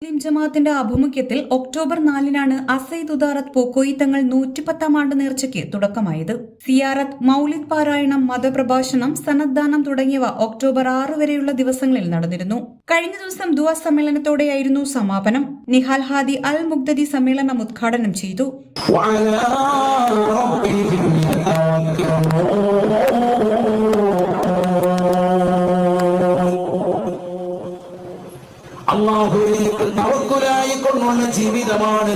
മുസ്ലിം ജമാഅത്തിന്റെ ആഭിമുഖ്യത്തിൽ ഒക്ടോബർ 4-നാണ് അസൈദ് ഉദാറത്ത് പോക്കോയി തങ്ങൾ 110-ാം ആണ്ട് നേർച്ചയ്ക്ക് തുടക്കമായത്. സിയാറത്ത്, മൗലിദ് പാരായണം, മതപ്രഭാഷണം, സനദ്ദാനം തുടങ്ങിയവ ഒക്ടോബർ 6 വരെയുള്ള ദിവസങ്ങളിൽ നടന്നിരുന്നു. കഴിഞ്ഞ ദിവസം ദുആ സമ്മേളനത്തോടെയായിരുന്നു സമാപനം. നിഹാൽ ഹാദി അൽ മുഖ്തദി സമ്മേളനം ഉദ്ഘാടനം ചെയ്തു. അല്ലാഹുവിലേക്ക് തവക്കുലായി കൊണ്ടുള്ള ജീവിതമാണ്.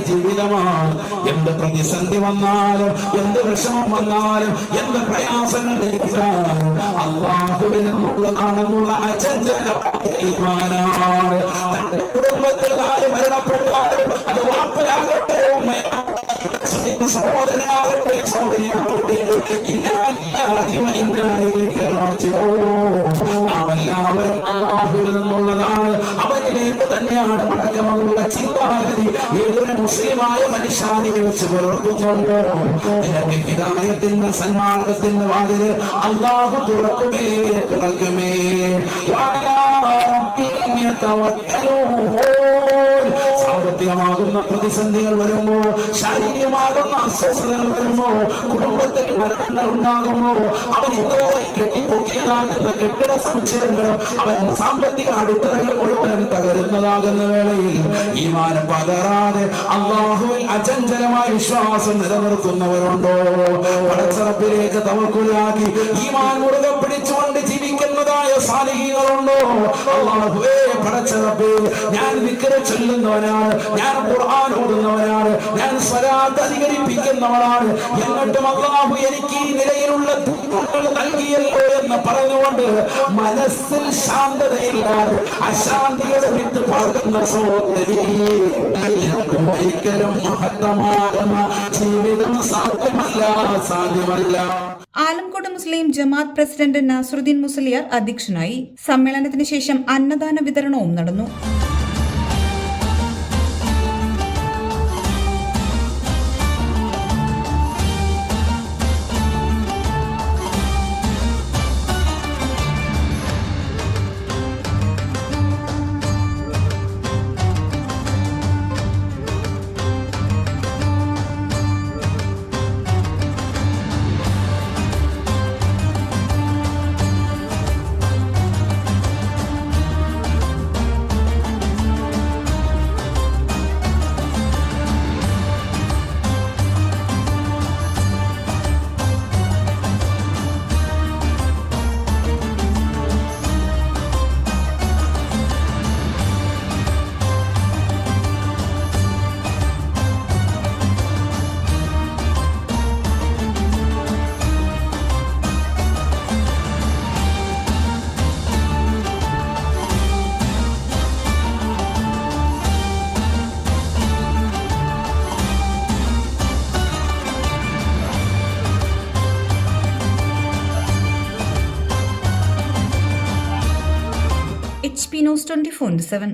എന്ത് പ്രതിസന്ധി വന്നാലും, എന്ത് വിഷമം വന്നാലും, എന്ത് പ്രയാസങ്ങൾ ലഭിച്ചാലും അല്ലാഹുവിൽ നിന്നുള്ളതാണെന്നുള്ള അചഞ്ചലമായ ഈമാനാണ്. തന്റെ കുടുംബത്തിൽ ആര് മരണപ്പെട്ടാലും അത് വാപ്പയാകട്ടെ, സഹോദരനാകട്ടെ, സഹോദരിയാകട്ടെ, അവരെല്ലാവരും അല്ലാഹുവിൽ നിന്നുള്ളതാണ്. അവരിലേക്ക് തന്നെയാണ് മടക്കമെന്നുള്ള ചിന്താഗതി ഏതൊരു മുസ്ലിമായ മനുഷ്യനെ വെച്ച് പുലർത്തുന്നുണ്ട്. ഹിദായത്തിന്റെ സന്മാർഗത്തിന്റെ വാതില് അല്ലാഹു തുറക്കുമേ. സാമ്പത്തികമാകുന്ന പ്രതിസന്ധികൾ വരുമ്പോ, ശാരീരികമാകുന്ന അസ്വസ്ഥതകൾ വരുമ്പോ, കുടുംബത്തിൽ മരണങ്ങൾ ഉണ്ടാകുമ്പോ, അവൻ കെട്ടിപ്പൊക്കിയതാകുന്ന കെട്ടിട സമുച്ചയങ്ങളും അവൻ സാമ്പത്തിക അടിത്തറകൾ മുഴുവൻ തകരുന്നതാകുന്ന വേളയിൽ ഈമാനം പകരാതെ അല്ലാഹുവിൽ അചഞ്ചലമായ വിശ്വാസം നിലനിർത്തുന്നവരുണ്ടോ? പടച്ചറപ്പിലേക്ക് തവക്കുലാക്കി ഈമാൻ മുറുകെ പിടിച്ചുകൊണ്ട് ജീവിക്കുന്നതായ സാലിഹീങ്ങളുണ്ടോ? അല്ലാഹുവേ, പടച്ചറപ്പേ, ഞാൻ ദിക്ർ ചൊല്ലുന്നവനാണ്, ഞാൻ ഖുർആൻ ഓതുന്നവനാണ്, ഞാൻ സ്വലാത്ത് അധികരിപ്പിക്കുന്നവനാണ്, എന്നിട്ടും അല്ലാഹു എനിക്ക് ഈ നിലയിലുള്ള നൽകിയല്ലോ എന്ന് പറഞ്ഞുകൊണ്ട് മനസ്സിൽ ശാന്തതയില്ലാതെ അശാന്തിയുടെ വിത്ത് പാർക്കുന്ന സഹോദരി, ഒരിക്കലും മഹത്തമാകുന്ന ജീവിതം സാധ്യമല്ല. ആലംകോട് മുസ്ലിം ജമാഅത്ത് പ്രസിഡന്റ് നാസറുദ്ദീൻ മുസ്ലിയാർ അധ്യക്ഷനായി. സമ്മേളനത്തിന് ശേഷം അന്നദാന വിതരണവും നടന്നു. HP News 24/7